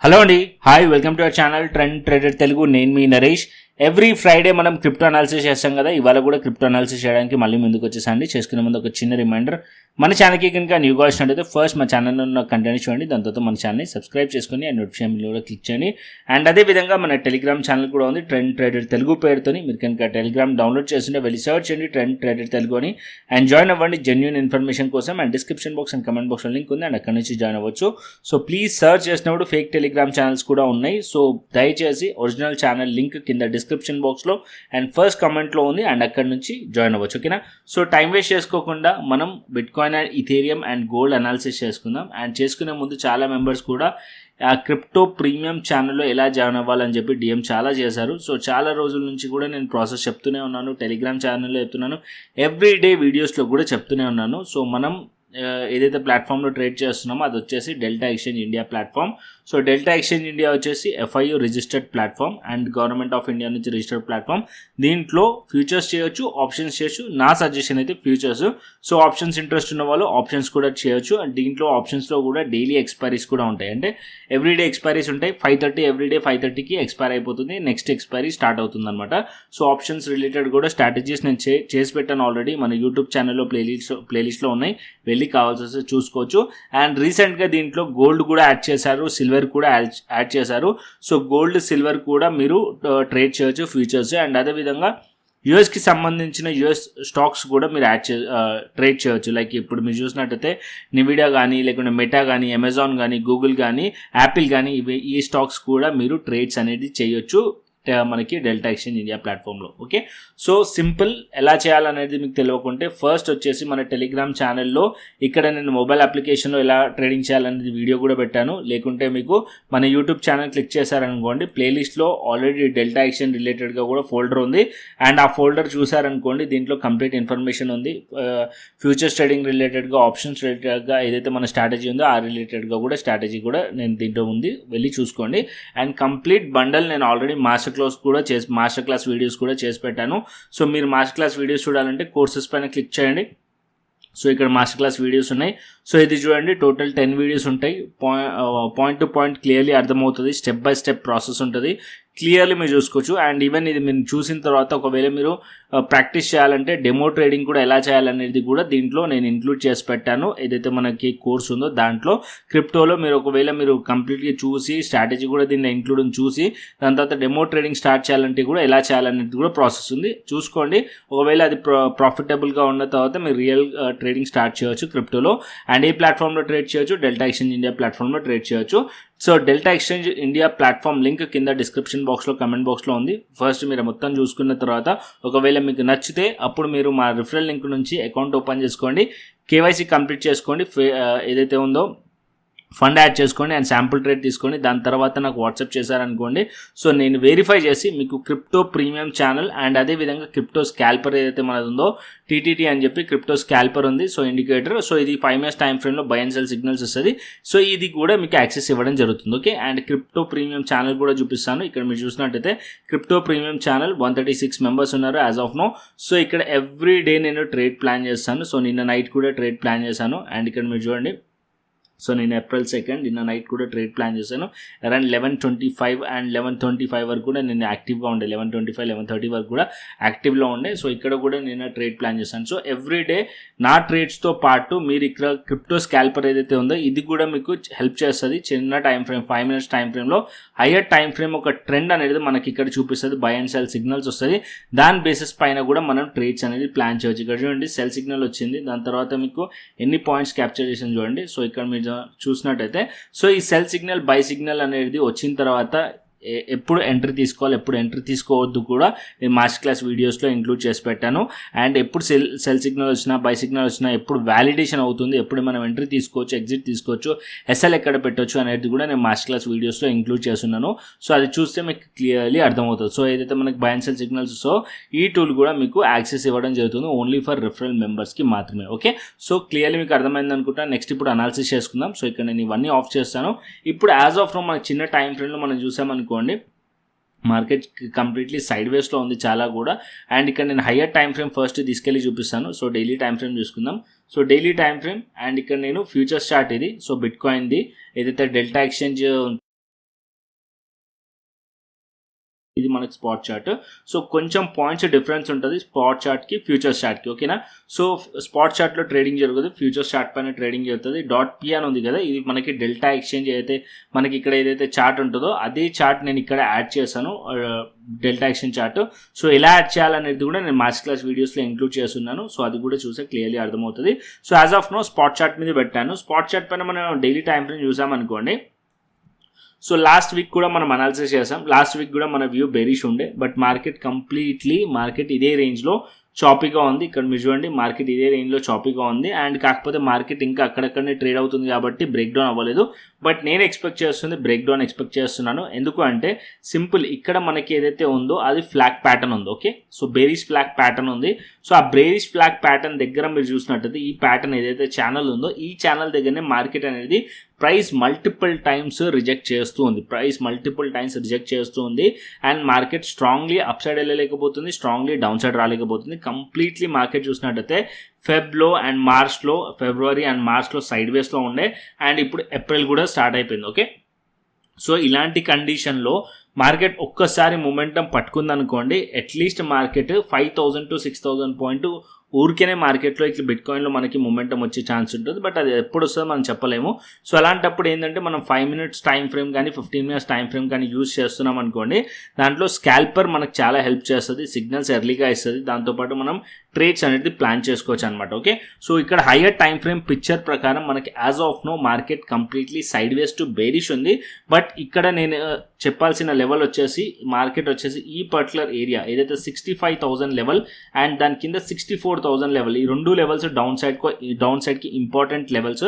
Hello అండి, hi, welcome to our channel trend trader Telugu. నేను మీ Naresh. Every Friday మనం crypto analysis చేస్తాం కదా. ఇవాళ కూడా క్రిప్టో అనాలిసిస్ చేయడానికి మళ్ళీ ముందుకు వచ్చేసండి. చేసుకునే ముందు ఒక చిన్న రిమైండర్, మన ఛానల్కి కనుక న్యూగా వచ్చినట్టయితే ఫస్ట్ మా ఛానల్లో ఉన్న కంటెంట్ చూడండి, దాని తర్వాత మన ఛానల్ని సబ్స్క్రైబ్ చేసుకుని అండ్ నోటిఫికేషన్ కూడా క్లిక్ చేయండి. అండ్ అదేవిధంగా మన టెలిగ్రామ్ ఛానల్ కూడా ఉంది, ట్రెండ్ ట్రేడర్ తెలుగు పేరుతోని. మీరు కనుక టెలిగ్రామ్ డౌన్లోడ్ చేస్తుంటే వెళ్ళి సర్చ్ చేయండి ట్రెండ్ ట్రేడర్ తెలుగు అని, అండ్ జాయిన్ అవ్వండి జెన్యూన్ ఇన్ఫర్మేషన్ కోసం. And description box and comment బాక్స్లో లింక్ ఉంది, అండ్ అక్కడ నుంచి జాయిన్ అవ్వచ్చు. సో ప్లీజ్ సర్చ్ చేసినప్పుడు ఫేక్ టెలిగ్రామ్ ఛానల్స్ కూడా ఉన్నాయి. సో దయచేసి ఒరిజినల్ ఛానల్ లింక్ కింద డిస్క్రిప్షన్ బాక్స్లో అండ్ ఫస్ట్ కమెంట్లో ఉంది, అండ్ అక్కడ నుంచి జాయిన్ అవ్వచ్చు. ఓకేనా? సో టైం వేస్ట్ చేసుకోకుండా మనం bitcoin and Ethereum and gold analysis చేసుకుందాం. అండ్ చేసుకునే ముందు చాలా మెంబర్స్ కూడా ఆ క్రిప్టో ప్రీమియం ఛానల్లో ఎలా జాయిన్ అవ్వాలని చెప్పి డిఎం చాలా చేశారు. సో చాలా రోజుల నుంచి కూడా నేను ప్రాసెస్ చెప్తూనే ఉన్నాను, టెలిగ్రామ్ ఛానల్లో చెప్తున్నాను, ఎవ్రీడే వీడియోస్లో కూడా చెప్తూనే ఉన్నాను. సో మనం ఏదైతే ప్లాట్ఫామ్లో ట్రేడ్ చేస్తున్నామో అది వచ్చేసి delta exchange India platform. So delta exchange India వచ్చేసి FIU registered platform and government of India నుంచి రిజిస్టర్డ్ ప్లాట్ఫామ్. దీంట్లో ఫ్యూచర్స్ చేయొచ్చు, ఆప్షన్స్ చేయొచ్చు. నా సజెషన్ అయితే ఫ్యూచర్స్. సో ఆప్షన్స్ ఇంట్రెస్ట్ ఉన్న వాళ్ళు ఆప్షన్స్ కూడా చేయొచ్చు. అండ్ దీంట్లో ఆప్షన్స్లో కూడా డైలీ ఎక్స్పైరీస్ కూడా ఉంటాయి, అంటే ఎవ్రీడే ఎక్స్పైరీస్ ఉంటాయి. 5:30 ఎవ్రీడే 5:30కి ఎక్స్పైర్ అయిపోతుంది, నెక్స్ట్ ఎక్స్పైరీ స్టార్ట్ అవుతుంది అనమాట. సో ఆప్షన్స్ రిలేటెడ్ కూడా స్ట్రాటజీస్ నేను చేసి పెట్టాను ఆల్రెడీ, మన యూట్యూబ్ ఛానల్లో ప్లేలిస్ట్లో ఉన్నాయి, వెళ్ళి కావాల్సి వస్తే చూసుకోవచ్చు. అండ్ రీసెంట్గా దీంట్లో గోల్డ్ కూడా యాడ్ చేశారు, సిల్వర్ కూడా యాడ్ చేశారు. సో గోల్డ్ సిల్వర్ కూడా మీరు ట్రేడ్ చేయొచ్చు ఫ్యూచర్స్. అండ్ అదేవిధంగా యూఎస్కి సంబంధించిన యూఎస్ స్టాక్స్ కూడా మీరు ట్రేడ్ చేయొచ్చు. లైక్ ఇప్పుడు మీరు చూసినట్టయితే నివిడియా కానీ, లేకుంటే మెటా కానీ, అమెజాన్ కానీ, గూగుల్ కానీ, యాపిల్ కానీ, ఈ స్టాక్స్ కూడా మీరు ట్రేడ్స్ అనేది చేయొచ్చు మనకి డెల్టా ఎక్స్చేంజ్ ఇండియా ప్లాట్ఫామ్లో. Okay, so simple. ఎలా చేయాలనేది మీకు తెలియకుంటే ఫస్ట్ వచ్చేసి మన టెలిగ్రామ్ ఛానల్లో ఇక్కడ నేను మొబైల్ అప్లికేషన్లో ఎలా ట్రేడింగ్ చేయాలనేది వీడియో కూడా పెట్టాను. లేకుంటే మీకు మన యూట్యూబ్ ఛానల్ క్లిక్ చేశారనుకోండి, ప్లేలిస్ట్లో ఆల్రెడీ డెల్టా ఎక్స్చేంజ్ రిలేటెడ్గా కూడా ఫోల్డర్ ఉంది. అండ్ ఆ ఫోల్డర్ చూసారనుకోండి, దీంట్లో కంప్లీట్ ఇన్ఫర్మేషన్ ఉంది. ఫ్యూచర్స్ ట్రేడింగ్ రిలేటెడ్గా, ఆప్షన్స్ రిలేటెడ్గా ఏదైతే మన స్ట్రాటజీ ఉందో ఆ రిలేటెడ్గా కూడా స్ట్రాటజీ కూడా నేను దీంట్లో ఉంది, వెళ్ళి చూసుకోండి. అండ్ కంప్లీట్ బండల్ నేను ఆల్రెడీ మాస్టర్ క్లాస్ వీడియోస్ కూడా చేసి పెట్టాను. సో మీరు మాస్టర్ క్లాస్ వీడియోస్ చూడాలంటే కోర్సెస్ పైన క్లిక్ చేయండి. సో ఇక్కడ మాస్టర్ క్లాస్ వీడియోస్ ఉన్నాయి. సో ఇది చూడండి, టోటల్ 10 వీడియోస్ ఉంటాయి. పాయింట్ టు పాయింట్ క్లియర్లీ అర్థమవుతుంది, స్టెప్ బై స్టెప్ ప్రాసెస్ ఉంటుంది, క్లియర్లీ మీరు చూసుకోవచ్చు. అండ్ ఈవెన్ ఇది మీరు చూసిన తర్వాత ఒకవేళ మీరు ప్రాక్టీస్ చేయాలంటే డెమో ట్రేడింగ్ కూడా ఎలా చేయాలనేది కూడా దీంట్లో నేను ఇంక్లూడ్ చేసి పెట్టాను. ఏదైతే మనకి కోర్స్ ఉందో దాంట్లో క్రిప్టోలో మీరు ఒకవేళ మీరు కంప్లీట్గా చూసి స్ట్రాటజీ కూడా దీన్ని ఇంక్లూడ్ చూసి దాని తర్వాత డెమో ట్రేడింగ్ స్టార్ట్ చేయాలంటే కూడా ఎలా చేయాలనేది కూడా ప్రాసెస్ ఉంది, చూసుకోండి. ఒకవేళ అది ప్రాఫిటబుల్గా ఉన్న తర్వాత మీరు రియల్ ట్రేడింగ్ స్టార్ట్ చేయొచ్చు క్రిప్టోలో. అండ్ ఏ ప్లాట్ఫామ్లో ట్రేడ్ చేయొచ్చు? డెల్టా ఎక్స్చేంజ్ ఇండియా ప్లాట్ఫామ్లో ట్రేడ్ చేయొచ్చు. So delta exchange India platform link కింద డిస్క్రిప్షన్ బాక్స్లో, కమెంట్ బాక్స్లో ఉంది. ఫస్ట్ మీరు మొత్తం చూసుకున్న తర్వాత ఒకవేళ మీకు నచ్చితే అప్పుడు మీరు మా రిఫరల్ లింక్ నుంచి అకౌంట్ ఓపెన్ చేసుకోండి, KYC కంప్లీట్ చేసుకోండి, ఏదైతే ఉందో ఫండ్ యాడ్ చేసుకోండి, అండ్ శాంపుల్ ట్రేడ్ తీసుకోండి. దాని తర్వాత నాకు వాట్సాప్ చేశారనుకోండి, సో నేను వెరిఫై చేసి మీకు క్రిప్టో ప్రీమియం ఛానల్ అండ్ అదేవిధంగా క్రిప్టో స్కాల్పర్ ఏదైతే మనది ఉందో TTT అని చెప్పి క్రిప్టో స్కాల్పర్ ఉంది. సో ఇండికేటర్, సో ఇది 5 minutes టైం ఫ్రేమ్లో బై అండ్ సెల్ సిగ్నల్స్ వస్తుంది. సో ఇది కూడా మీకు యాక్సెస్ ఇవ్వడం జరుగుతుంది. Okay, and crypto premium channel కూడా చూపిస్తాను. ఇక్కడ మీరు చూసినట్టయితే క్రిప్టో ప్రీమియం ఛానల్ 136 మెంబర్స్ ఉన్నారు యాజ్ ఆఫ్ నో. సో ఇక్కడ ఎవ్రీ డే నేను ట్రేడ్ ప్లాన్ చేస్తాను. సో నిన్న నైట్ కూడా ట్రేడ్ ప్లాన్ చేశాను. అండ్ ఇక్కడ మీరు చూడండి, సో నేను April 2nd నిన్న నైట్ కూడా ట్రేడ్ ప్లాన్ చేశాను. అరౌండ్ 11:25 అండ్ 11:25 వరకు కూడా నేను యాక్టివ్గా ఉండే, 11:25, 11:30 వరకు కూడా యాక్టివ్లో ఉండే. సో ఇక్కడ కూడా నేను ట్రేడ్ ప్లాన్ చేశాను. సో ఎవ్రీడే నా ట్రేడ్స్తో పాటు మీరు ఇక్కడ క్రిప్టో స్కాల్పర్ ఏదైతే ఉందో ఇది కూడా మీకు హెల్ప్ చేస్తుంది. చిన్న టైం ఫ్రేమ్, 5 minutes టైం ఫ్రేమ్లో హయ్యర్ టైం ఫ్రేమ్ ఒక ట్రెండ్ అనేది మనకి ఇక్కడ చూపిస్తుంది, బై అండ్ సెల్ సిగ్నల్స్ వస్తుంది. దాని బేసిస్ పైన కూడా మనం ట్రేడ్స్ అనేది ప్లాన్ చేయవచ్చు. ఇక్కడ చూడండి, సెల్ సిగ్నల్ వచ్చింది, దాని తర్వాత మీకు ఎన్ని పాయింట్స్ క్యాప్చర్ చేసింది చూడండి. సో ఇక్కడ మీరు చూసినట్టయితే, సో ఈ సెల్ సిగ్నల్, బై సిగ్నల్ అనేది వచ్చిన తర్వాత ఎప్పుడు ఎంట్రీ తీసుకోవాలి, ఎప్పుడు ఎంట్రీ తీసుకోవద్దు కూడా నేను మాస్టర్ క్లాస్ వీడియోస్లో ఇంక్లూడ్ చేసి పెట్టాను. అండ్ ఎప్పుడు సెల్ సిగ్నల్ వచ్చినా, బై సిగ్నల్ వచ్చినా ఎప్పుడు వ్యాలిడేషన్ అవుతుంది, ఎప్పుడు మనం ఎంట్రీ తీసుకోవచ్చు, ఎగ్జిట్ తీసుకోవచ్చు, SL ఎక్కడ పెట్టవచ్చు అనేది కూడా నేను మాస్టర్ క్లాస్ వీడియోస్లో ఇంక్లూడ్ చేస్తున్నాను. సో అది చూస్తే మీకు క్లియర్లీ అర్థమవుతుంది. సో ఏదైతే మనకి by and cell signals, so ఈ టూల్ కూడా మీకు యాక్సెస్ ఇవ్వడం జరుగుతుంది, ఓన్లీ ఫర్ రిఫరల్ మెంబర్స్కి మాత్రమే. ఓకే, సో క్లియర్లీ మీకు అర్థమైంది అనుకుంటా. నెక్స్ట్ ఇప్పుడు అనాలిసిస్ చేసుకుందాం. సో ఇక్కడ నేను ఇవన్నీ ఆఫ్ చేస్తాను. ఇప్పుడు యాజ్ ఆఫ్ నో మనకి చిన్న టైం ఫ్రేమ్లో మనం చూసామనుకోండి, మార్కెట్ కంప్లీట్లీ సైడ్ వేస్లో ఉంది చాలా కూడా. అండ్ ఇక్కడ నేను హయ్యర్ టైం ఫ్రేమ్ ఫస్ట్ తీసుకెళ్ళి చూపిస్తాను. సో డైలీ టైం ఫ్రేమ్ చూసుకుందాం. So daily time frame and ఇక్కడ నేను ఫ్యూచర్ చార్ట్ ఇది. సో బిట్కాయిన్ది ఏదైతే డెల్టా ఎక్స్చేంజ్ ఇది మనకి స్పాట్ చార్ట్. సో కొంచెం పాయింట్స్ డిఫరెన్స్ ఉంటుంది స్పాట్ చార్ట్కి ఫ్యూచర్స్ చార్ట్కి, ఓకేనా. సో స్పాట్ చార్ట్లో ట్రేడింగ్ జరుగుతుంది, ఫ్యూచర్స్ చార్ట్ పైన ట్రేడింగ్ జరుగుతుంది. .p అని ఉంది కదా, ఇది మనకి డెల్టా ఎక్స్చేంజ్ అయితే మనకి ఇక్కడ ఏదైతే చార్ట్ ఉంటుందో అదే చార్ట్ నేను ఇక్కడ యాడ్ చేశాను, డెల్టా ఎక్స్చేంజ్ చార్ట్. సో ఎలా యాడ్ చేయాలనేది కూడా నేను మాస్టర్ క్లాస్ వీడియోస్లో ఇంక్లూడ్ చేస్తున్నాను. సో అది కూడా చూసే క్లియర్లీ అర్థమవుతుంది. So as of now spot chart మీద పెట్టాను. స్పాట్ చార్ట్ పైన మనం డైలీ టైం ఫ్రేమ్ చూసామనుకోండి. సో లాస్ట్ వీక్ కూడా మనం అనాలిసిస్ చేసాం. లాస్ట్ వీక్ కూడా మన వ్యూ బెరిష్ ఉండే, బట్ మార్కెట్ ఇదే రేంజ్లో చాపీగా ఉంది. ఇక్కడ మీరు చూడండి, మార్కెట్ ఇదే రేంజ్లో చాపీగా ఉంది. అండ్ కాకపోతే మార్కెట్ ఇంకా అక్కడక్కడనే ట్రేడ్ అవుతుంది కాబట్టి బ్రేక్ డౌన్ అవ్వలేదు. బట్ నేను బ్రేక్ డౌన్ ఎక్స్పెక్ట్ చేస్తున్నాను. ఎందుకు అంటే సింపుల్, ఇక్కడ మనకి ఏదైతే ఉందో అది ఫ్లాగ్ ప్యాటర్న్ ఉంది, okay. So bearish flag pattern ఉంది. సో ఆ బేరిష్ ఫ్లాగ్ ప్యాటర్న్ దగ్గర మీరు చూసినట్టయితే ఈ ప్యాటర్న్ ఏదైతే ఛానల్ ఉందో ఈ ఛానల్ దగ్గరనే మార్కెట్ అనేది ప్రైస్ మల్టిపుల్ టైమ్స్ రిజెక్ట్ చేస్తూ ఉంది. And market strongly up side వెళ్ళలేకపోతుంది, స్ట్రాంగ్లీ డౌన్ సైడ్ రాలేకపోతుంది. కంప్లీట్లీ మార్కెట్ చూసినట్టయితే ఫిబ్రవరి అండ్ మార్చ్లో సైడ్ వేస్లో ఉండే, అండ్ ఇప్పుడు ఏప్రిల్ కూడా స్టార్ట్ అయిపోయింది, ఓకే. సో ఇలాంటి కండిషన్లో మార్కెట్ ఒక్కసారి మొమెంటం పట్టుకుందనుకోండి, అట్లీస్ట్ మార్కెట్ 5,000 to 6,000 పాయింట్ ఊరికేనే మార్కెట్లో ఇట్లా బిట్కాయిన్లో మనకి మొమెంటం వచ్చే ఛాన్స్ ఉంటుంది. బట్ అది ఎప్పుడు వస్తుందో మనం చెప్పలేము. సో అలాంటప్పుడు ఏంటంటే మనం 5 minutes టైం ఫ్రేమ్ కానీ 15 minutes టైం ఫ్రేమ్ కానీ యూజ్ చేస్తున్నాం అనుకోండి, దాంట్లో స్కాల్పర్ మనకు చాలా హెల్ప్ చేస్తుంది, సిగ్నల్స్ ఎర్లీగా ఇస్తుంది. దాంతోపాటు మనం ట్రేడ్స్ అనేది ప్లాన్ చేసుకోవచ్చు అనమాట, ఓకే. సో ఇక్కడ హయ్యర్ టైం ఫ్రేమ్ పిక్చర్ ప్రకారం మనకి as of now market completely sideways to bearish ఉంది. బట్ ఇక్కడ నేను చెప్పాల్సిన లెవెల్ వచ్చేసి మార్కెట్ వచ్చేసి ఈ పర్టికులర్ ఏరియా ఏదైతే 65,000 లెవెల్ అండ్ దాని కింద 64,000 లెవెల్, ఈ రెండు లెవెల్స్ డౌన్ సైడ్కి ఇంపార్టెంట్ లెవెల్స్.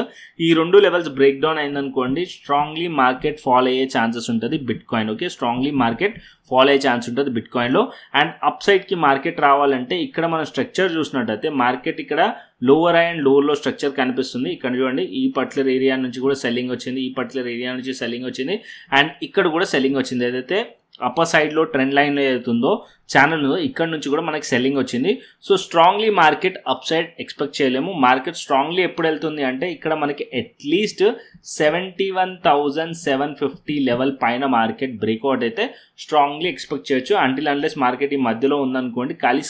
ఈ రెండు లెవెల్స్ బ్రేక్ డౌన్ అయిందనుకోండి, స్ట్రాంగ్లీ మార్కెట్ ఫాల్ అయ్యే ఛాన్సెస్ ఉంటుంది bit coin, okay. Strongly market fall అయ్యే ఛాన్స్ ఉంటుంది బిట్ కాయిన్లో. అండ్ అప్ సైడ్కి మార్కెట్ రావాలంటే ఇక్కడ మనం స్ట్రక్చర్ చూసినట్టయితే మార్కెట్ ఇక్కడ లోవర్ అండ్ లోవర్లో స్ట్రక్చర్ కనిపిస్తుంది. ఇక్కడ చూడండి, ఈ పర్టికులర్ ఏరియా నుంచి కూడా సెల్లింగ్ వచ్చింది, ఈ పర్టికులర్ ఏరియా నుంచి సెల్లింగ్ వచ్చింది, అండ్ ఇక్కడ కూడా సెల్లింగ్ వచ్చింది. ఏదైతే అప్పర్ సైడ్లో ట్రెండ్ లైన్లో ఏదైతుందో ఛానల్ ఇక్కడ నుంచి కూడా మనకి సెల్లింగ్ వచ్చింది. So strongly market up side expect చేయలేము. మార్కెట్ స్ట్రాంగ్లీ ఎప్పుడు వెళ్తుంది అంటే ఇక్కడ మనకి అట్లీస్ట్ 71,750 లెవెల్ పైన మార్కెట్ బ్రేక్అవుట్ అయితే స్ట్రాంగ్లీ ఎక్స్పెక్ట్ చేయొచ్చు. అంటిల్ అన్లెస్ మార్కెట్ ఈ మధ్యలో ఉందనుకోండి, ఖాళీ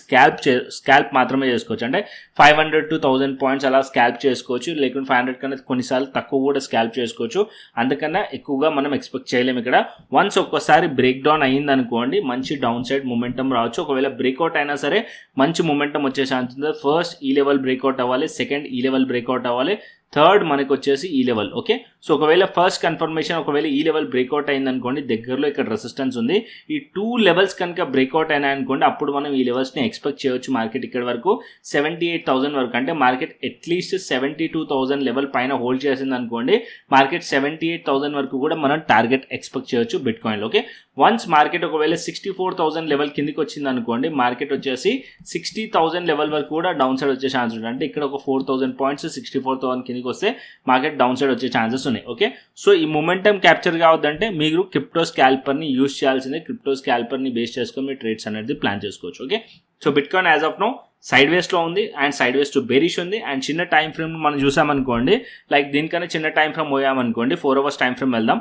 స్కాల్ప్ మాత్రమే చేసుకోవచ్చు. అంటే 500 to 1,000 పాయింట్స్ అలా స్కాల్ప్ చేసుకోవచ్చు, లేకుంటే 500 కన్నా కొన్నిసార్లు తక్కువ కూడా స్కాల్ప్ చేసుకోవచ్చు. అందుకన్నా ఎక్కువగా మనం ఎక్స్పెక్ట్ చేయలేము. ఇక్కడ వన్స్ ఒక్కసారి బ్రేక్ డౌన్ అయ్యింది అనుకోండి, మంచి డౌన్ సైడ్ మొమెంటం రావచ్చు. ఒకవేళ బ్రేక్అవుట్ అయినా సరే మంచి మొమెంటం వచ్చే ఛాన్స్ ఉంది. ఫస్ట్ ఈ లెవెల్ బ్రేక్అవుట్ అవ్వాలి, సెకండ్ ఈ లెవెల్ బ్రేక్అవుట్ అవ్వాలి, థర్డ్ మనకి వచ్చేసి ఈ లెవెల్, ఓకే. సో ఒకవేళ ఫస్ట్ కన్ఫర్మేషన్ ఒకవేళ ఈ లెవెల్ బ్రేక్అవుట్ అయిందనుకోండి, దగ్గరలో ఇక్కడ రెసిస్టెన్స్ ఉంది, ఈ 2 levels కనుక బ్రేక్అవుట్ అయినా అనుకోండి, అప్పుడు మనం ఈ లెవెల్స్ని ఎక్స్పెక్ట్ చేయొచ్చు. మార్కెట్ ఇక్కడ వరకు 78,000 వరకు, అంటే మార్కెట్ అట్లీస్ట్ 72,000 లెవెల్ పైన హోల్డ్ చేసింది అనుకోండి, మార్కెట్ 78,000 వరకు కూడా మనం టార్గెట్ ఎక్స్పెక్ట్ చేయొచ్చు బిట్ కాయిన్లో, ఓకే. వన్స్ మార్కెట్ ఒకవేళ 64,000 లెవెల్ కిందికి వచ్చింది అనుకోండి, మార్కెట్ వచ్చేసి 60,000 లెవెల్ వరకు కూడా డౌన్ సైడ్ వచ్చే ఛాన్స్ ఉంటుంది. అంటే ఇక్కడ ఒక 4,000 పాయింట్స్ 64,000 కిందికి వస్తే మార్కెట్ డౌన్ సైడ్ వచ్చే ఛాన్సెస్ ఉన్నాయి, ఓకే. సో ఈ మొమెంటం క్యాప్చర్ కావద్దంటే మీరు క్రిప్టో స్కాల్పర్ని యూజ్ చేయాల్సిందే. క్రిప్టో స్కాల్పర్ని బేస్ చేసుకొని మీరు ట్రేడ్స్ అనేది ప్లాన్ చేసుకోవచ్చు, okay. So bitcoin as of now side వేస్లో ఉంది and sideways to bearish ఉంది. అండ్ చిన్న టైం ఫ్రేమ్ మనం చూసామనుకోండి, లైక్ దీనికన్నా చిన్న టైం ఫ్రేమ్ పోయామనుకోండి, 4 hours టైం ఫ్రేమ్ వెళ్దాం.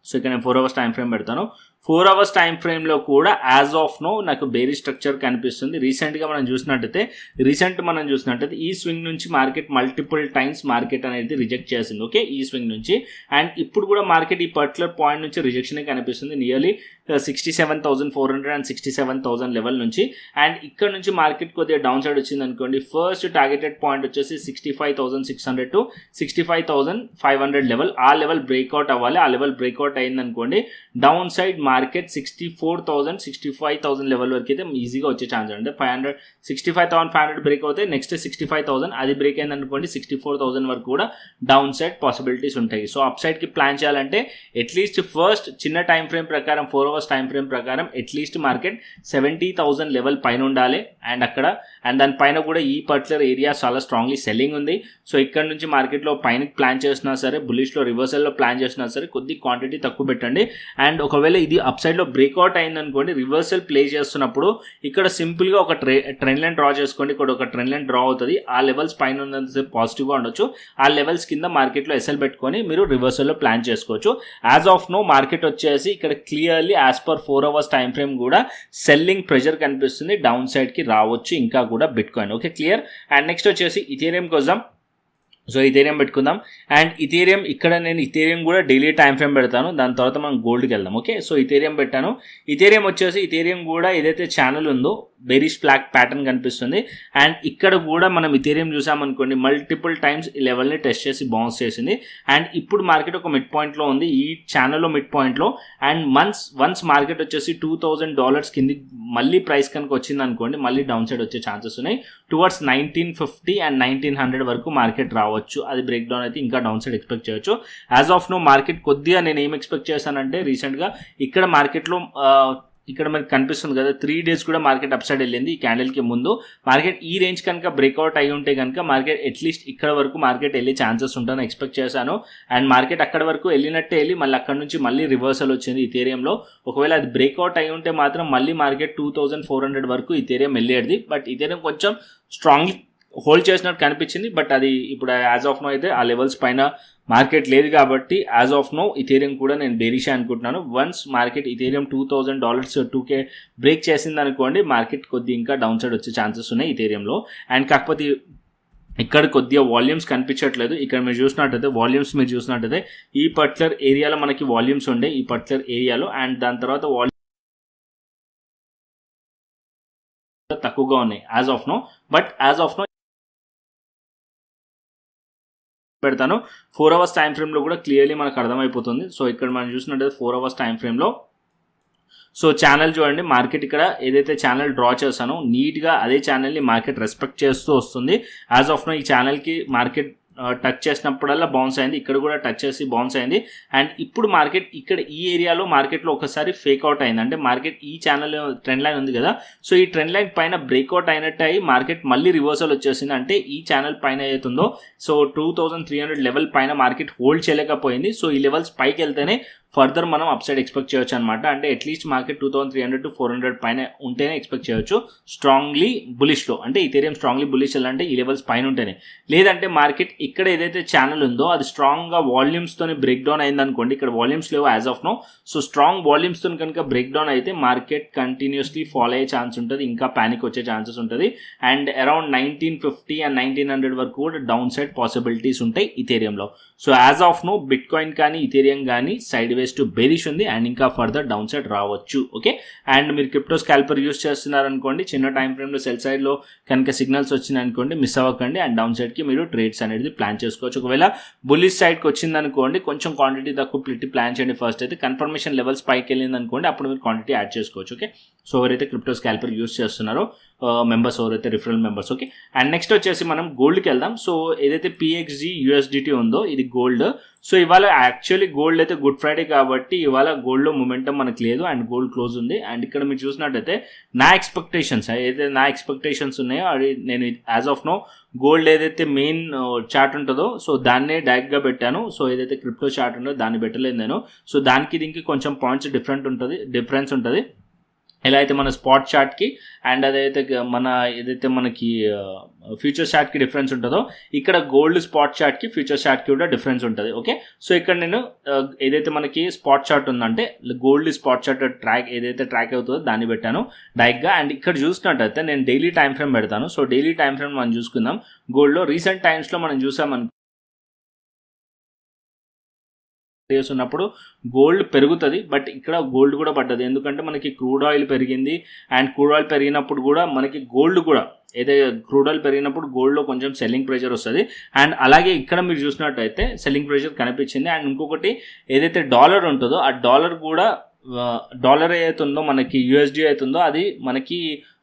సో ఇక్కడ నేను 4 hours టైం ఫ్రేమ్ పెడతాను. 4 hours టైం ఫ్రేమ్లో కూడా యాజ్ ఆఫ్ నో నాకు బేరీ స్ట్రక్చర్ కనిపిస్తుంది. రీసెంట్గా మనం చూసినట్టయితే ఈ స్వింగ్ నుంచి మార్కెట్ మల్టిపుల్ టైమ్స్ మార్కెట్ అనేది రిజెక్ట్ చేసింది, ఓకే, ఈ స్వింగ్ నుంచి. అండ్ ఇప్పుడు కూడా మార్కెట్ ఈ పర్టికులర్ పాయింట్ నుంచి రిజెక్షన్ కనిపిస్తుంది, నియర్లీ 67,400 and 67,000 లెవెల్ నుంచి. అండ్ ఇక్కడ నుంచి మార్కెట్ కొద్దిగా డౌన్ సైడ్ వచ్చింది అనుకోండి, ఫస్ట్ టార్గెటెడ్ పాయింట్ వచ్చేసి 65,600 to 65,500 లెవెల్. ఆ లెవెల్ బ్రేక్అవుట్ అవ్వాలి. ఆ లెవెల్ బ్రేక్అవుట్ అయింది అనుకోండి, డౌన్ సైడ్ మార్కెట్ 64,000 65,000 లెవెల్ వరకు అయితే ఈజీగా వచ్చే ఛాన్స్ అంటే 65,500 బ్రేక్ అవుతాయి. నెక్స్ట్ 65,000 అది బ్రేక్ అయింది అనుకోండి, 64,000 వరకు కూడా డౌన్ సైడ్ పాసిబిలిటీస్ ఉంటాయి. సో అప్ సైడ్కి ప్లాన్ చేయాలంటే అట్లీస్ట్ ఫస్ట్ చిన్న టైం ఫ్రేమ్ ప్రకారం 4 hours టైం ఫ్రేమ్ ప్రకారం అట్లీస్ట్ మార్కెట్ 70,000 లెవెల్ పైన ఉండాలి. అండ్ దాని పైన కూడా ఈ పర్టికులర్ ఏరియా చాలా స్ట్రాంగ్లీ సెల్లింగ్ ఉంది. సో ఇక్కడ నుంచి మార్కెట్లో పైనకి ప్లాన్ చేసినా సరే, బులిష్లో రివర్సల్లో ప్లాన్ చేసినా సరే కొద్ది క్వాంటిటీ తక్కువ పెట్టండి. అండ్ ఒకవేళ ఇది అప్ సైడ్లో బ్రేక్అవుట్ అయిందనుకోండి, రివర్సల్ ప్లే చేస్తున్నప్పుడు ఇక్కడ సింపుల్గా ఒక ట్రెండ్ లైన్ డ్రా చేసుకోండి. ఇక్కడ ఒక ట్రెండ్ లైన్ డ్రా అవుతుంది. ఆ లెవెల్స్ పైన ఉన్నంతసేపు పాజిటివ్గా ఉండొచ్చు. ఆ లెవెల్స్ కింద మార్కెట్లో ఎస్ఎల్ పెట్టుకొని మీరు రివర్సల్లో ప్లాన్ చేసుకోవచ్చు. యాజ్ ఆఫ్ నో మార్కెట్ వచ్చేసి ఇక్కడ clearly as per 4 hours time frame కూడా సెల్లింగ్ ప్రెషర్ కనిపిస్తుంది, డౌన్ సైడ్కి రావచ్చు ఇంకా కూడా bit coin. Okay, clear. And next వచ్చేసి ఇథీరియం కోసం. సో ఇథీరియం పెట్టుకుందాం. అండ్ ఇథీరియం ఇక్కడ నేను ఇథీరియం కూడా డైలీ టైం ఫ్రేమ్ పెడతాను, దాని తర్వాత మనం గోల్డ్కి వెళ్దాం. ఓకే, సో ఇథీరియం పెట్టాను. ఇథీరియం వచ్చేసి ఇథీరియం కూడా ఏదైతే ఛానల్ ఉందో బెరిష్ ఫ్లాగ్ ప్యాటర్న్ కనిపిస్తుంది. అండ్ ఇక్కడ కూడా మనం ఇథీరియం చూసామనుకోండి మల్టిపుల్ టైమ్స్ ఈ లెవెల్ని టెస్ట్ చేసి బౌన్స్ చేసింది. అండ్ ఇప్పుడు మార్కెట్ ఒక మిడ్ పాయింట్లో ఉంది, ఈ ఛానల్లో మిడ్ పాయింట్లో. అండ్ వన్స్ మార్కెట్ వచ్చేసి $2,000 కింది మళ్ళీ ప్రైస్ కనుక వచ్చింది అనుకోండి మళ్ళీ డౌన్ సైడ్ వచ్చే ఛాన్సెస్ ఉన్నాయి. టువర్డ్స్ 1950 అండ్ 1900 వరకు మార్కెట్ రావచ్చు. అది బ్రేక్ డౌన్ అయితే ఇంకా డౌన్ సైడ్ ఎక్స్పెక్ట్ చేయొచ్చు. యాజ్ ఆఫ్ నో మార్కెట్ కొద్దిగా నేను ఏం ఎక్స్పెక్ట్ చేశానంటే రీసెంట్గా ఇక్కడ మార్కెట్లో ఇక్కడ మనకి కనిపిస్తుంది కదా 3 days కూడా మార్కెట్ అప్ సైడ్ వెళ్ళింది. ఈ క్యాండిల్కి ముందు మార్కెట్ ఈ రేంజ్ కనుక బ్రేక్అవుట్ అయి ఉంటే కనుక మార్కెట్ అట్లీస్ట్ ఇక్కడ వరకు మార్కెట్ వెళ్ళే ఛాన్సెస్ ఉంటుందని ఎక్స్పెక్ట్ చేశాను. అండ్ మార్కెట్ అక్కడ వరకు వెళ్ళినట్టే వెళ్ళి మళ్ళీ అక్కడ నుంచి మళ్ళీ రివర్సల్ వచ్చింది ఇథీరియంలో. ఒకవేళ అది బ్రేక్అవుట్ అయి ఉంటే మాత్రం మళ్ళీ మార్కెట్ 2400 వరకు ఇథీరియం వెళ్ళేది. బట్ ఇథీరియం కొంచెం స్ట్రాంగ్లీ హోల్డ్ చేసినట్టు కనిపించింది. బట్ అది ఇప్పుడు యాజ్ ఆఫ్ నో అయితే ఆ లెవెల్స్ పైన మార్కెట్ లేదు కాబట్టి యాజ్ ఆఫ్ నో ఇథీరియం కూడా నేను బేరిష్ అనుకుంటున్నాను. Once market Ethereum $2,000 2K break చేసింది అనుకోండి మార్కెట్ కొద్దిగా ఇంకా డౌన్ సైడ్ వచ్చే ఛాన్సెస్ ఉన్నాయి ఇథీరియంలో. అండ్ కాకపోతే ఇక్కడ కొద్దిగా వాల్యూమ్స్ కనిపించట్లేదు. ఇక్కడ మీరు చూసినట్టయితే ఈ పర్టికులర్ ఏరియాలో మనకి వాల్యూమ్స్ ఉండే ఈ పర్టికులర్ ఏరియాలో. అండ్ దాని తర్వాత వాల్యూమ్ తక్కువగా ఉన్నాయి as of now. But as of now పెడతాను 4 అవర్స్ టైం ఫ్రేమ్లో కూడా క్లియర్లీ మనకు అర్థమైపోతుంది. సో ఇక్కడ మనం చూసినట్టయితే 4 అవర్స్ టైం ఫ్రేమ్లో సో ఛానల్ చూడండి, మార్కెట్ ఇక్కడ ఏదైతే ఛానల్ డ్రా చేశానో నీట్గా అదే ఛానల్ని మార్కెట్ రెస్పెక్ట్ చేస్తూ వస్తుంది. యాజ్ ఆఫ్ నో ఈ ఛానల్కి మార్కెట్ టచ్ చేసినప్పుడల్లా బౌన్స్ అయింది, ఇక్కడ కూడా టచ్ చేసి బౌన్స్ అయింది. అండ్ ఇప్పుడు మార్కెట్ ఇక్కడ ఈ ఏరియాలో మార్కెట్లో ఒకసారి ఫేక్ అవుట్ అయింది. అంటే మార్కెట్ ఈ ఛానల్ ట్రెండ్ లైన్ ఉంది కదా, సో ఈ ట్రెండ్ లైన్ పైన బ్రేక్అవుట్ అయినట్టు అయ్యి మార్కెట్ మళ్ళీ రివర్సల్ వచ్చేసింది. అంటే ఈ ఛానల్ పైన ఏతుందో సో 2300 లెవెల్ పైన మార్కెట్ హోల్డ్ చేయలేకపోయింది. సో ఈ లెవెల్స్ పైకి వెళ్తేనే ఫర్దర్ మనం అప్ సైడ్ ఎక్స్పెక్ట్ చేయొచ్చు అనమాట. అంటే అట్లీస్ట్ మార్కెట్ 2300 to 400 పైన ఉంటేనే ఎక్స్పెక్ట్ చేయొచ్చు స్ట్రాంగ్లీ బులిష్లో. అంటే ఇథీరియం స్ట్రాంగ్లీ బులిష్ అంటే ఈ లెవెల్స్ పైన ఉంటేనే. లేదంటే మార్కెట్ ఇక్కడ ఏదైతే ఛానల్ ఉందో అది స్ట్రాంగ్గా వాల్యూమ్స్తోని బ్రేక్ డౌన్ అయింది అనుకోండి, ఇక్కడ వాల్యూమ్స్ లేవు as of now. So strong వాల్యూమ్స్తో కనుక బ్రేక్ డౌన్ అయితే మార్కెట్ కంటిన్యూస్లీ ఫాలో అయ్యే ఛాన్స్ ఉంటుంది, ఇంకా ప్యానిక్ వచ్చే ఛాన్సెస్ ఉంటుంది. అండ్ అరౌండ్ 1950 and 1900 వరకు కూడా డౌన్ సైడ్ పాసిబిలిటీస్ ఉంటాయి ఇథీరియంలో. So as of now bitcoin కానీ ఇథీరియం కానీ సైడ్ వేస్ టు బెరిష్ ఉంది అండ్ ఇంకా ఫర్దర్ డౌన్ సైడ్ రావచ్చు. ఓకే, అండ్ మీరు క్రిప్టో స్కాల్పర్ యూస్ చేస్తున్నారనుకోండి, చిన్న టైం ఫ్రేమ్లో సెల్ సైడ్లో కనుక సిగ్నల్స్ వచ్చినాయి అనుకోండి మిస్ అవ్వకండి. అండ్ డౌన్ సైడ్కి మీరు ట్రేడ్స్ అనేది ప్లాన్ చేసుకోవచ్చు. ఒకవేళ బుల్లిష్ సైడ్కి వచ్చింది అనుకోండి కొంచెం క్వాంటిటీ తక్కువ పెట్టి ప్లాన్ చేయండి ఫస్ట్ అయితే. కన్ఫర్మేషన్ లెవెల్స్ పైకి వెళ్ళింది అనుకోండి అప్పుడు మీరు క్వాంటిటీ యాడ్ చేసుకోవచ్చు. ఓకే, సో ఎవరైతే క్రిప్టో స్కాల్పర్ యూస్ చేస్తున్నారో మెంబర్స్ ఎవరైతే referral members. Okay, and next వచ్చేసి మనం గోల్డ్కి వెళ్దాం. సో ఏదైతే PXG USDT ఉందో ఇది గోల్డ్. సో ఇవాళ యాక్చువల్లీ గోల్డ్ అయితే గుడ్ ఫ్రైడే కాబట్టి ఇవాళ గోల్డ్లో మొమెంటం మనకు లేదు అండ్ గోల్డ్ క్లోజ్ ఉంది. అండ్ ఇక్కడ మీరు చూసినట్టయితే నా ఎక్స్పెక్టేషన్స్ ఉన్నాయో అది నేను యాజ్ ఆఫ్ నో గోల్డ్ ఏదైతే మెయిన్ చార్ట్ ఉంటుందో సో దాన్నే డైరెక్ట్గా పెట్టాను. సో ఏదైతే క్రిప్టో చార్ట్ ఉందో దాన్ని పెట్టలేదు నేను. సో దానికి దీనికి కొంచెం పాయింట్స్ డిఫరెన్స్ ఉంటుంది. ఎలా అయితే మన స్పాట్ చార్ట్కి అండ్ ఏదైతే మనకి ఫ్యూచర్ చార్ట్కి డిఫరెన్స్ ఉంటుందో ఇక్కడ గోల్డ్ స్పాట్ చార్ట్కి ఫ్యూచర్ చార్ట్కి కూడా డిఫరెన్స్ ఉంటుంది. ఓకే, సో ఇక్కడ నేను ఏదైతే మనకి స్పాట్ చార్ట్ ఉందంటే గోల్డ్ స్పాట్ చార్ట్ ఏదైతే ట్రాక్ అవుతుందో దాన్ని పెట్టాను డైరెక్ట్గా. అండ్ ఇక్కడ చూసినట్టయితే నేను డైలీ టైం ఫ్రేమ్ పెడతాను. సో డైలీ టైం ఫ్రేమ్ మనం చూసుకుందాం. గోల్డ్లో రీసెంట్ టైమ్స్లో మనం చూసామనుకో ఉన్నప్పుడు గోల్డ్ పెరుగుతుంది, బట్ ఇక్కడ గోల్డ్ కూడా పడ్డది. ఎందుకంటే మనకి క్రూడ్ ఆయిల్ పెరిగింది అండ్ క్రూడ్ ఆయిల్ పెరిగినప్పుడు కూడా మనకి గోల్డ్ కూడా ఏదైతే క్రూడ్ ఆయిల్ పెరిగినప్పుడు గోల్డ్లో కొంచెం సెల్లింగ్ ప్రెషర్ వస్తుంది. అండ్ అలాగే ఇక్కడ మీరు చూసినట్టయితే సెల్లింగ్ ప్రెషర్ కనిపించింది. అండ్ ఇంకొకటి ఏదైతే డాలర్ ఉంటుందో ఆ డాలర్ కూడా డాలర్ ఏదైతుందో మనకి USD అవుతుందో అది మనకి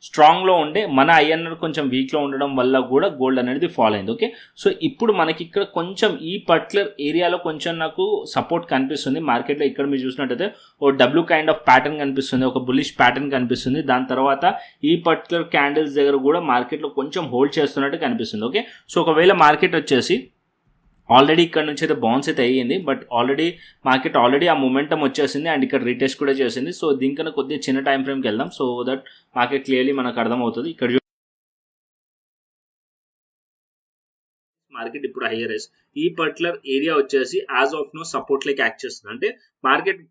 స్ట్రాంగ్లో ఉండే మన INR కొంచెం వీక్లో ఉండడం వల్ల కూడా గోల్డ్ అనేది ఫాల్ అయింది. ఓకే, సో ఇప్పుడు మనకి ఇక్కడ కొంచెం ఈ పర్టికులర్ ఏరియాలో కొంచెం నాకు సపోర్ట్ కనిపిస్తుంది మార్కెట్లో. ఇక్కడ మీరు చూసినట్టయితే ఓ W కైండ్ ఆఫ్ ప్యాటర్న్ కనిపిస్తుంది, ఒక బుల్లిష్ ప్యాటర్న్ కనిపిస్తుంది. దాని తర్వాత ఈ పర్టికులర్ క్యాండిల్స్ దగ్గర కూడా మార్కెట్లో కొంచెం హోల్డ్ చేస్తున్నట్టు కనిపిస్తుంది. ఓకే, సో ఒకవేళ మార్కెట్ వచ్చేసి ఆల్రెడీ ఇక్కడ నుంచి అయితే బౌన్స్ అయితే అయ్యింది, బట్ మార్కెట్ ఆల్రెడీ ఆ మొమెంటం వచ్చేసింది అండ్ ఇక్కడ రీటెస్ట్ కూడా చేసింది. సో దీనికన్నా కొద్దిగా చిన్న టైం ఫ్రేమ్కి వెళ్దాం సో దట్ మార్కెట్ క్లియర్లీ మనకు అర్థమవుతుంది. ఇక్కడ మార్కెట్ ఇప్పుడు హైయర్ ఈ పర్టికులర్ ఏరియా వచ్చేసి as of now support like act చేస్తుంది. అంటే మార్కెట్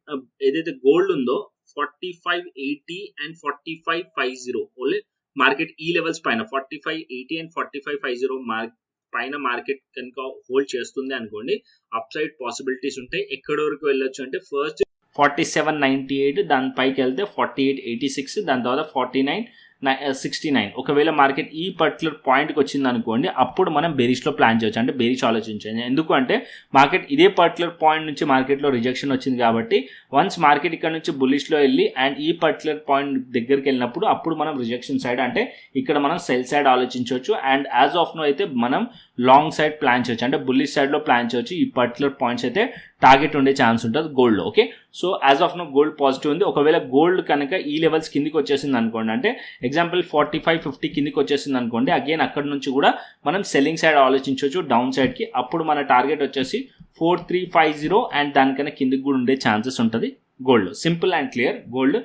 ఏదైతే గోల్డ్ ఉందో 4580 and 4550 ఓన్లీ మార్కెట్ ఈ లెవెల్స్ పైన 4580 అండ్ 4550 పైన మార్కెట్ కనుక హోల్డ్ చేస్తుంది అనుకోండి, అప్ సైడ్ పాసిబిలిటీస్ ఉంటాయి. ఎక్కడి వరకు వెళ్ళొచ్చు అంటే ఫస్ట్ 4798, దాని పైకి వెళ్తే 4886, దాని తర్వాత 4969. ఒకవేళ మార్కెట్ ఈ పర్టికులర్ పాయింట్కి వచ్చింది అనుకోండి, అప్పుడు మనం బేరిష్లో ప్లాన్ చేయొచ్చు, అంటే బేరిష్ ఆలోచించండి. ఎందుకు అంటే మార్కెట్ ఇదే పర్టికులర్ పాయింట్ నుంచి మార్కెట్లో రిజెక్షన్ వచ్చింది కాబట్టి వన్స్ మార్కెట్ ఇక్కడ నుంచి బుల్లిష్లో వెళ్ళి అండ్ ఈ పర్టికులర్ పాయింట్ దగ్గరికి వెళ్ళినప్పుడు అప్పుడు మనం రిజెక్షన్ సైడ్ అంటే ఇక్కడ మనం సెల్ సైడ్ ఆలోచించవచ్చు. అండ్ యాజ్ ఆఫ్ నో అయితే మనం లాంగ్ సైడ్ ప్లాన్ చేయొచ్చు, అంటే బుల్లిష్ సైడ్లో ప్లాన్ చేయొచ్చు. ఈ పర్టికులర్ పాయింట్స్ అయితే టార్గెట్ ఉండే ఛాన్స్ ఉంటుంది గోల్డ్లో. Okay, so as of now gold positive ఉంది. ఒకవేళ గోల్డ్ కనుక ఈ లెవెల్స్ కిందికి వచ్చేసింది అనుకోండి, అంటే ఎగ్జాంపుల్ 4550 కిందికి వచ్చేసింది అనుకోండి, అగైన్ అక్కడ నుంచి కూడా మనం సెల్లింగ్ సైడ్ ఆలోచించవచ్చు డౌన్ సైడ్కి. అప్పుడు మన టార్గెట్ వచ్చేసి 4350 అండ్ దానికన్నా కిందికి కూడా ఉండే ఛాన్సెస్ ఉంటుంది gold. Simple and clear. Gold,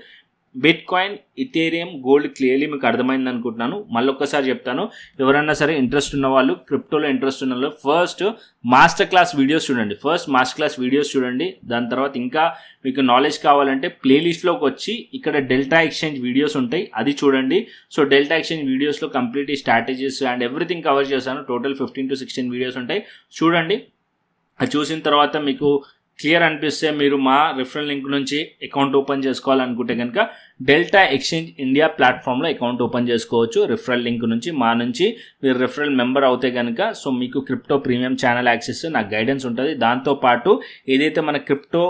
bit coin, Ethereum, gold clearly మీకు అర్థమైంది అనుకుంటున్నాను. మళ్ళీ ఒక్కసారి చెప్తాను, ఎవరైనా సరే ఇంట్రెస్ట్ ఉన్న వాళ్ళు, క్రిప్టోలో ఇంట్రెస్ట్ ఉన్న వాళ్ళు ఫస్ట్ మాస్టర్ క్లాస్ వీడియోస్ చూడండి. దాని తర్వాత ఇంకా మీకు నాలెడ్జ్ కావాలంటే ప్లేలిస్ట్లోకి వచ్చి ఇక్కడ డెల్టా ఎక్స్చేంజ్ వీడియోస్ ఉంటాయి, అది చూడండి. సో డెల్టా ఎక్స్చేంజ్ వీడియోస్లో complete strategies and everything cover చేశాను. టోటల్ 15 to 16 వీడియోస్ ఉంటాయి, చూడండి. అది చూసిన తర్వాత మీకు క్లియర్ అనిపిస్తే మీరు మా రిఫరల్ లింక్ నుంచి అకౌంట్ ఓపెన్ చేసుకోవాలనుకుంటే కనుక డెల్టా ఎక్స్చేంజ్ ఇండియా ప్లాట్ఫామ్లో అకౌంట్ ఓపెన్ చేసుకోవచ్చు. రిఫరల్ లింక్ నుంచి మా నుంచి మీరు రిఫరల్ మెంబర్ అవుతే కనుక సో మీకు క్రిప్టో ప్రీమియం ఛానల్ యాక్సెస్, నాకు గైడెన్స్ ఉంటుంది. దాంతోపాటు ఏదైతే మన క్రిప్టో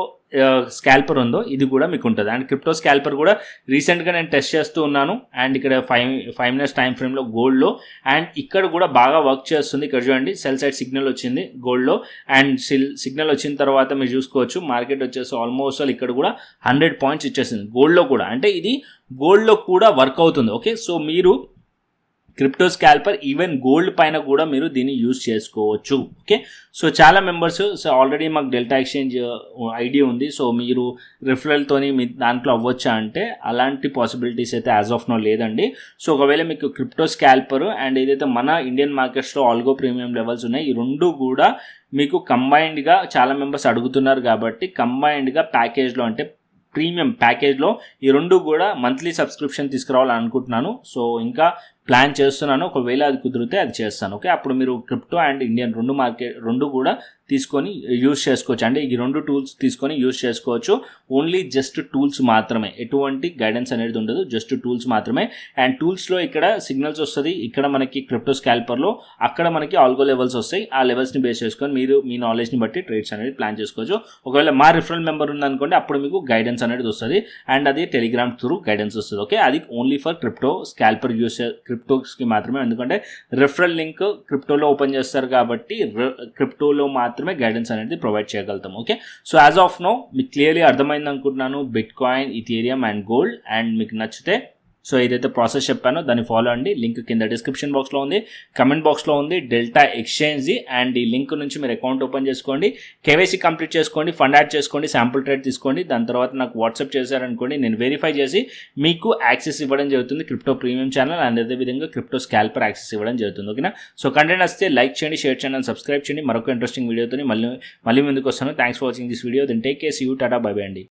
స్కాల్పర్ ఉందో ఇది కూడా మీకు ఉంటుంది. అండ్ క్రిప్టో స్కాల్పర్ కూడా రీసెంట్గా నేను టెస్ట్ చేస్తూ ఉన్నాను. అండ్ ఇక్కడ 5 minutes టైం ఫ్రేమ్లో గోల్డ్లో, అండ్ ఇక్కడ కూడా బాగా వర్క్ చేస్తుంది. ఇక్కడ చూడండి సెల్ సైడ్ సిగ్నల్ వచ్చింది గోల్డ్లో, అండ్ సిగ్నల్ వచ్చిన తర్వాత మీరు చూసుకోవచ్చు మార్కెట్ వచ్చేసి ఆల్మోస్ట్ ఇక్కడ కూడా 100 points ఇచ్చేసింది గోల్డ్లో కూడా, అంటే ఇది గోల్డ్లో కూడా వర్క్ అవుతుంది. ఓకే, సో మీరు క్రిప్టో స్కాల్పర్ ఈవెన్ గోల్డ్ పైన కూడా మీరు దీన్ని యూజ్ చేసుకోవచ్చు. ఓకే, సో చాలా మెంబర్స్ సో ఆల్రెడీ మాకు డెల్టా ఎక్స్చేంజ్ ఐడియా ఉంది, సో మీరు రిఫరల్తోని మీ దాంట్లో అవ్వచ్చా అంటే అలాంటి పాసిబిలిటీస్ అయితే యాజ్ ఆఫ్ నో లేదండి. సో ఒకవేళ మీకు క్రిప్టో స్కాల్పర్ అండ్ ఏదైతే మన ఇండియన్ మార్కెట్స్లో ఆల్గో ప్రీమియం లెవెల్స్ ఉన్నాయి, ఈ రెండు కూడా మీకు కంబైన్డ్గా చాలా మెంబర్స్ అడుగుతున్నారు కాబట్టి కంబైన్డ్గా ప్యాకేజ్లో అంటే ప్రీమియం ప్యాకేజ్లో ఈ రెండు కూడా మంత్లీ సబ్స్క్రిప్షన్ తీసుకురావాలని అనుకుంటున్నాను. సో ఇంకా ప్లాన్ చేస్తున్నాను, ఒకవేళ అది కుదిరితే అది చేస్తాను. ఓకే, అప్పుడు మీరు క్రిప్టో అండ్ ఇండియన్ రెండు కూడా తీసుకొని యూజ్ చేసుకోవచ్చు, అంటే ఈ రెండు టూల్స్ తీసుకొని యూజ్ చేసుకోవచ్చు. ఓన్లీ జస్ట్ టూల్స్ మాత్రమే, ఎటువంటి గైడెన్స్ అనేది ఉండదు, జస్ట్ టూల్స్ మాత్రమే. అండ్ టూల్స్లో ఇక్కడ సిగ్నల్స్ వస్తుంది, ఇక్కడ మనకి క్రిప్టో స్కాల్పర్లో అక్కడ మనకి ఆల్గో లెవెల్స్ వస్తాయి. ఆ లెవెల్స్ని బేస్ చేసుకొని మీరు మీ నాలెడ్జ్ని బట్టి ట్రేడ్స్ అనేది ప్లాన్ చేసుకోవచ్చు. ఒకవేళ మా రిఫరల్ మెంబర్ ఉందనుకోండి అప్పుడు మీకు గైడెన్స్ అనేది వస్తుంది, అండ్ అది టెలిగ్రామ్ త్రూ గైడెన్స్ వస్తుంది. ఓకే, అది ఓన్లీ ఫర్ క్రిప్టో స్కాల్పర్ క్రిప్టోస్కి మాత్రమే, ఎందుకంటే రిఫరల్ లింక్ క్రిప్టోలో ఓపెన్ చేస్తారు కాబట్టి క్రిప్టోలో మాత్రమే గైడెన్స్ అనేది ప్రొవైడ్ చేయగలుగుతాం. Okay, so as of now మీకు క్లియర్లీ అర్థమైంది అనుకుంటున్నాను bitcoin, Ethereum and gold. And మీకు నచ్చితే సో ఏదైతే ప్రాసెస్ చెప్పానో దాన్ని ఫాలో అండి. లింక్ కింద డిస్క్రిప్షన్ బాక్స్లో ఉంది, కమెంట్ బాక్స్లో ఉంది, డెల్టా ఎక్స్చేంజ్ది. అండ్ ఈ లింక్ నుంచి మీరు అకౌంట్ ఓపెన్ చేసుకోండి, కేవైసీ కంప్లీట్ చేసుకోండి, ఫండ్ యాడ్ చేసుకోండి, శాంపుల్ ట్రేడ్ తీసుకోండి. దాని తర్వాత నాకు వాట్సాప్ చేశారనుకోండి, నేను వెరిఫై చేసి మీకు యాక్సెస్ ఇవ్వడం జరుగుతుంది క్రిప్టో ప్రీమియం ఛానల్, అండ్ అదేవిధంగా క్రిప్టో స్కాల్పర్ యాక్సెస్ ఇవ్వడం జరుగుతుంది. ఓకేనా, సో కంటెంట్ వస్తే లైక్ చేయండి, షేర్ చేయండి అండ్ సబ్స్క్రైబ్ చేయండి. మరొక ఇంట్రెస్టింగ్ వీడియోతో మళ్ళీ ముందుకు వస్తాను. Thanks for watching this video. Then take care, see you, tata, bye bye అండి.